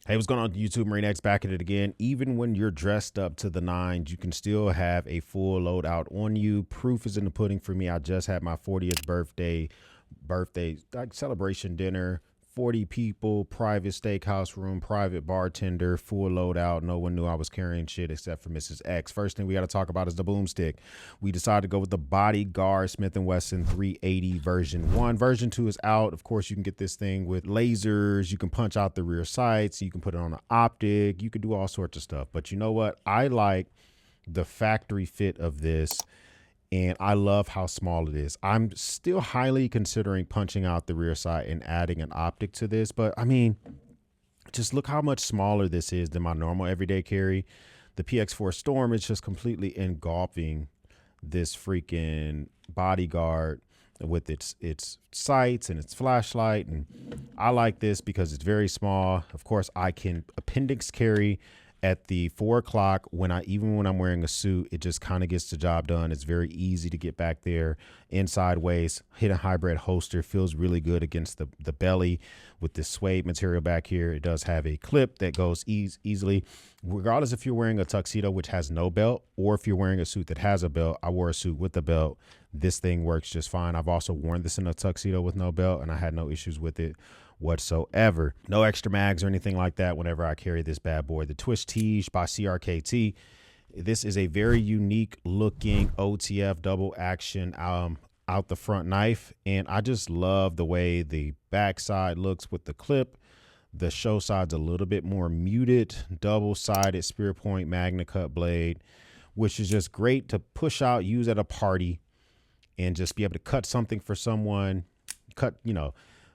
Hey, what's going on YouTube? Marine X back at it again. Even when you're dressed up to the nines, you can still have a full loadout on you. Proof is in the pudding for me. I just had my 40th birthday like celebration dinner. 40 people, private steakhouse room, private bartender, full loadout. No one knew I was carrying shit except for Mrs. X. First thing we got to talk about is the boomstick. We decided to go with the Bodyguard Smith & Wesson 380 version 1. Version 2 is out. Of course, you can get this thing with lasers. You can punch out the rear sights. You can put it on an optic. You can do all sorts of stuff. But you know what? I like the factory fit of this. And I love how small it is. I'm still highly considering punching out the rear sight and adding an optic to this. But I mean, just look how much smaller this is than my normal everyday carry. The PX4 Storm is just completely engulfing this freaking Bodyguard with its sights and its flashlight. And I like this because it's very small. Of course, I can appendix carry at the 4 o'clock even when I'm wearing a suit. It just kind of gets the job done. It's very easy to get back there. Inside waist, hidden hybrid holster, feels really good against the belly with this suede material back here. It does have a clip that goes easily, regardless if you're wearing a tuxedo which has no belt or if you're wearing a suit that has a belt. I wore a suit with the belt. This thing works just fine. I've also worn this in a tuxedo with no belt and I had no issues with it whatsoever. No extra mags or anything like that whenever I carry this bad boy. The Twist Tige by CRKT. This is a very unique looking OTF double action out the front knife, and I just love the way the backside looks with the clip. The show side's a little bit more muted, double-sided spear point magna cut blade, which is just great to push out, use at a party, and just be able to cut something for someone.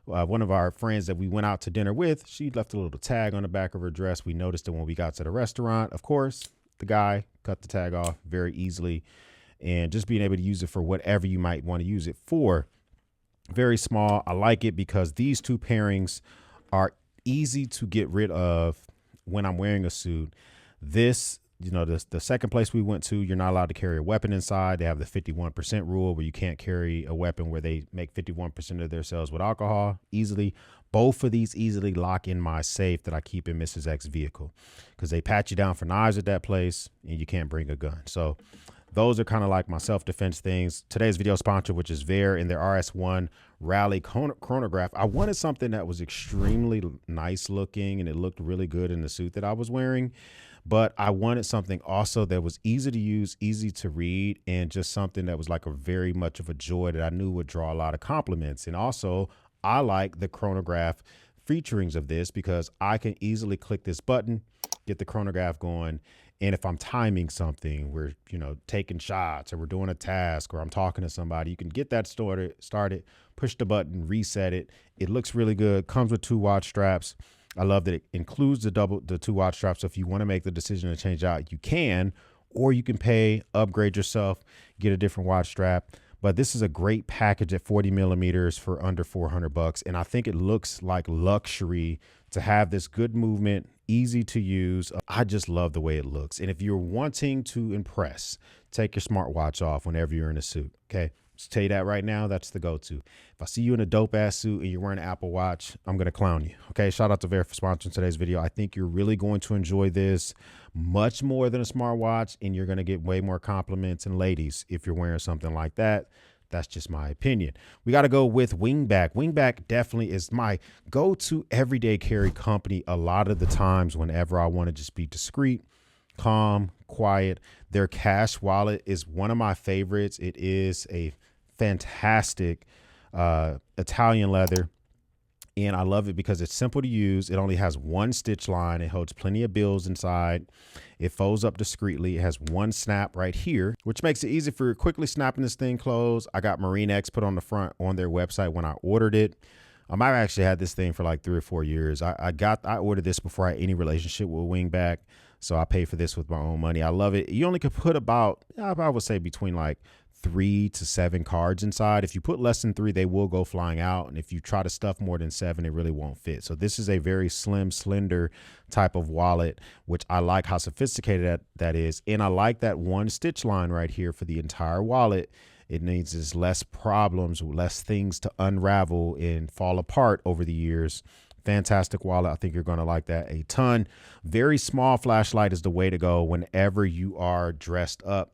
One of our friends that we went out to dinner with, she left a little tag on the back of her dress. We noticed it when we got to the restaurant. Of course, the guy cut the tag off very easily, and just being able to use it for whatever you might want to use it for. Very small. I like it because these two pairings are easy to get rid of when I'm wearing a suit. This, the second place we went to, you're not allowed to carry a weapon inside. They have the 51% rule where you can't carry a weapon where they make 51% of their sales with alcohol easily. Both of these easily lock in my safe that I keep in Mrs. X's vehicle because they pat you down for knives at that place and you can't bring a gun. So those are kind of like my self-defense things. Today's video sponsor, which is Ver in their RS1 Rally Chronograph. I wanted something that was extremely nice looking and it looked really good in the suit that I was wearing. But I wanted something also that was easy to use, easy to read, and just something that was like a very much of a joy that I knew would draw a lot of compliments. And also, I like the chronograph featurings of this because I can easily click this button, get the chronograph going. And if I'm timing something, we're, taking shots or we're doing a task or I'm talking to somebody, you can get that started, push the button, reset it. It looks really good. Comes with 2 watch straps. I love that it includes the 2 watch straps. So if you want to make the decision to change out, you can, or you can upgrade yourself, get a different watch strap. But this is a great package at 40 millimeters for under $400. And I think it looks like luxury to have this good movement, easy to use. I just love the way it looks. And if you're wanting to impress, take your smartwatch off whenever you're in a suit. Okay. Just tell you that right now, that's the go-to. If I see you in a dope ass suit and you're wearing an Apple Watch, I'm going to clown you. Okay. Shout out to Ver for sponsoring today's video. I think you're really going to enjoy this much more than a smartwatch, and you're going to get way more compliments. And ladies, if you're wearing something like that, that's just my opinion. We got to go with Wingback. Wingback definitely is my go-to everyday carry company a lot of the times whenever I want to just be discreet, calm, quiet. Their cash wallet is one of my favorites. It is a fantastic Italian leather, and I love it because it's simple to use. It only has 1 stitch line. It holds plenty of bills inside. It folds up discreetly. It has 1 snap right here, which makes it easy for quickly snapping this thing closed. I got Marine X put on the front on their website when I ordered it. I've actually had this thing for like 3 or 4 years. I ordered this before I had any relationship with Wingback, so I paid for this with my own money. I love it. You only could put about, I would say between like 3 to 7 cards inside. If you put less than 3, they will go flying out. And if you try to stuff more than 7, it really won't fit. So this is a very slim, slender type of wallet, which I like how sophisticated that is. And I like that 1 stitch line right here for the entire wallet. It needs less problems, less things to unravel and fall apart over the years Fantastic wallet. I think you're going to like that a ton. Very small flashlight is the way to go whenever you are dressed up.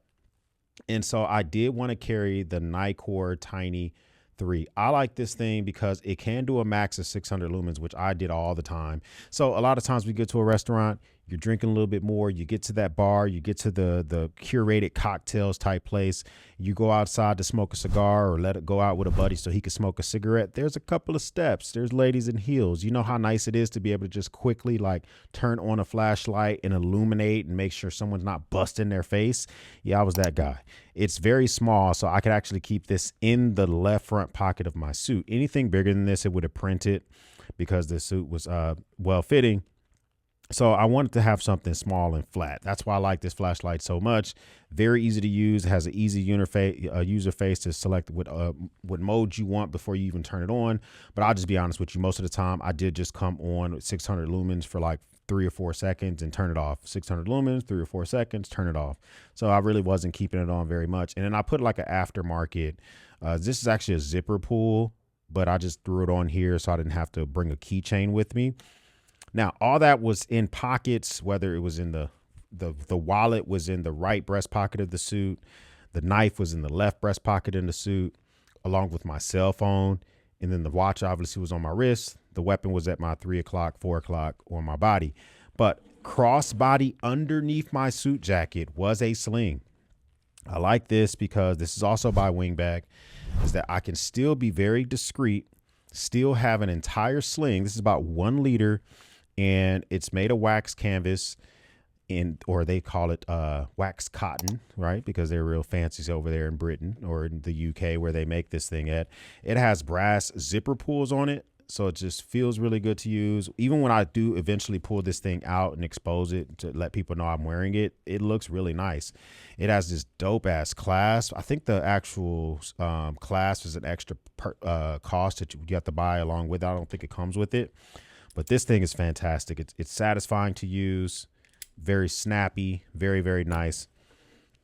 And so I did want to carry the Nikkor Tiny 3. I like this thing because it can do a max of 600 lumens, which I did all the time. So a lot of times we get to a restaurant, you're drinking a little bit more, you get to that bar, you get to the curated cocktails type place, you go outside to smoke a cigar or let it go out with a buddy so he can smoke a cigarette. There's a couple of steps. There's ladies in heels. You know how nice it is to be able to just quickly like turn on a flashlight and illuminate and make sure someone's not busting their face. Yeah, I was that guy. It's very small, so I could actually keep this in the left front pocket of my suit. Anything bigger than this, it would have printed because the suit was well fitting. So I wanted to have something small and flat. That's why I like this flashlight so much. Very easy to use. It has an easy user face to select what mode you want before you even turn it on. But I'll just be honest with you. Most of the time, I did just come on with 600 lumens for like 3 or 4 seconds and turn it off. 600 lumens, 3 or 4 seconds, turn it off. So I really wasn't keeping it on very much. And then I put like an aftermarket. This is actually a zipper pull, but I just threw it on here so I didn't have to bring a keychain with me. Now, all that was in pockets, whether it was in the wallet was in the right breast pocket of the suit. The knife was in the left breast pocket in the suit, along with my cell phone. And then the watch obviously was on my wrist. The weapon was at my 3 o'clock, 4 o'clock on my body. But crossbody underneath my suit jacket was a sling. I like this because this is also by Wingback, is that I can still be very discreet, still have an entire sling. This is about 1 liter. And it's made of wax canvas, or they call it wax cotton, right? Because they're real fancy over there in Britain or in the UK where they make this thing at. It has brass zipper pulls on it, so it just feels really good to use. Even when I do eventually pull this thing out and expose it to let people know I'm wearing it, it looks really nice. It has this dope ass clasp. I think the actual clasp is an extra cost that you have to buy along with it. I don't think it comes with it. But this thing is fantastic. It's satisfying to use, very snappy, very, very nice.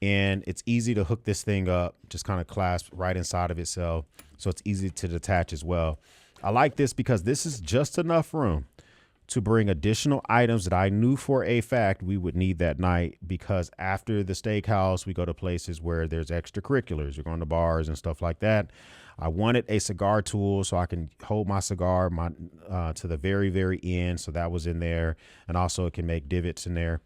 And it's easy to hook this thing up, just kind of clasp right inside of itself. So it's easy to detach as well. I like this because this is just enough room to bring additional items that I knew for a fact we would need that night, because after the steakhouse, we go to places where there's extracurriculars. We're going to bars and stuff like that. I wanted a cigar tool so I can hold my cigar to the very, very end. So that was in there. And also it can make divots in there.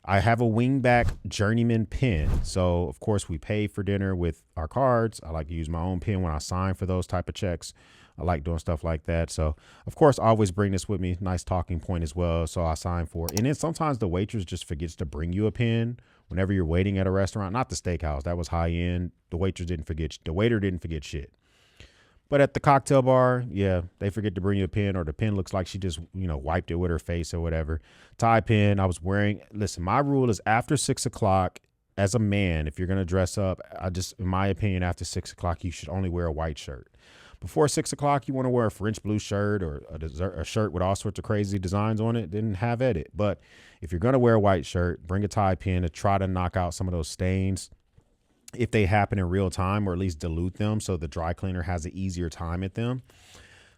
I have a Wingback Journeyman pen. So, of course, we pay for dinner with our cards. I like to use my own pen when I sign for those type of checks. I like doing stuff like that. So, of course, I always bring this with me. Nice talking point as well. So I sign for it. And then sometimes the waitress just forgets to bring you a pen whenever you're waiting at a restaurant. Not the steakhouse. That was high end. The waitress didn't forget. The waiter didn't forget shit. But at the cocktail bar, yeah, they forget to bring you a pen, or the pen looks like she just, wiped it with her face or whatever. Tie pen, I was wearing. Listen, my rule is after 6 o'clock, as a man, if you're going to dress up, in my opinion, after 6 o'clock, you should only wear a white shirt. Before 6 o'clock, you want to wear a French blue shirt or a shirt with all sorts of crazy designs on it, then have at it. But if you're going to wear a white shirt, bring a tie pen to try to knock out some of those stains if they happen in real time, or at least dilute them so the dry cleaner has an easier time at them.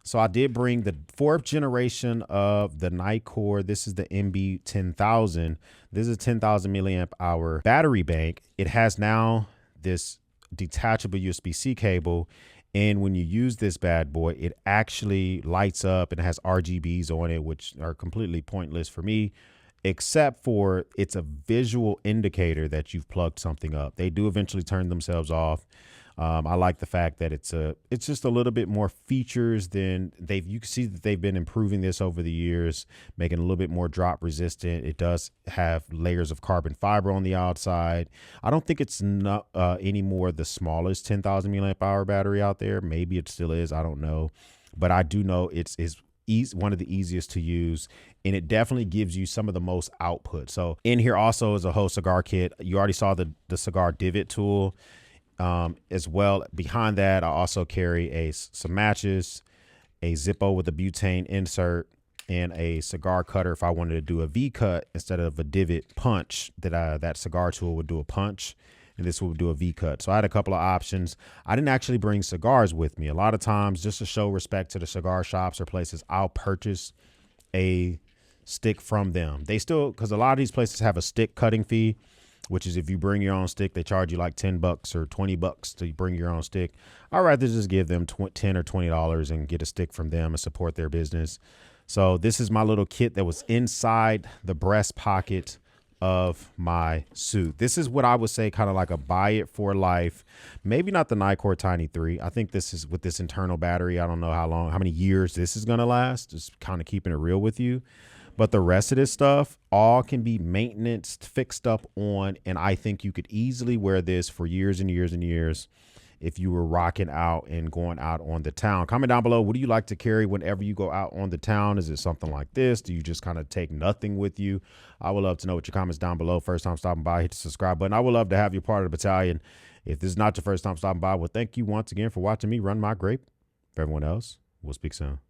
So I did bring the 4th generation of the Nikkor. This is the MB10000. This is a 10,000 milliamp hour battery bank. It has now this detachable USB-C cable. And when you use this bad boy, it actually lights up and has RGBs on it, which are completely pointless for me, except for it's a visual indicator that you've plugged something up. They do eventually turn themselves off. I like the fact that it's just a little bit more features than you can see that they've been improving this over the years, making it a little bit more drop resistant. It does have layers of carbon fiber on the outside. I don't think it's not anymore the smallest 10,000 milliamp hour battery out there. Maybe it still is. I don't know. But I do know it's one of the easiest to use, and it definitely gives you some of the most output. So in here also is a whole cigar kit. You already saw the cigar divot tool as well. Behind that, I also carry some matches, a Zippo with a butane insert, and a cigar cutter if I wanted to do a V cut instead of a divot punch. That cigar tool would do a punch, and this would do a V cut. So I had a couple of options. I didn't actually bring cigars with me. A lot of times, just to show respect to the cigar shops or places, I'll purchase a stick from them. They still, because a lot of these places have a stick cutting fee, which is if you bring your own stick, they charge you like $10 or $20 to bring your own stick. I'd rather just give them $10 or $20 and get a stick from them and support their business. So this is my little kit that was inside the breast pocket of my suit. This is what I would say kind of like a buy it for life. Maybe not the Nikkor Tiny 3. I think this is with this internal battery. I don't know how many years this is going to last. Just kind of keeping it real with you. But the rest of this stuff all can be maintenance fixed up on. And I think you could easily wear this for years and years and years if you were rocking out and going out on the town. Comment down below, what do you like to carry whenever you go out on the town? Is it something like this? Do you just kind of take nothing with you? I would love to know what your comments down below. First time stopping by, hit the subscribe button. I would love to have you part of the battalion. If this is not your first time stopping by, well, thank you once again for watching me run my grape. For everyone else, we'll speak soon.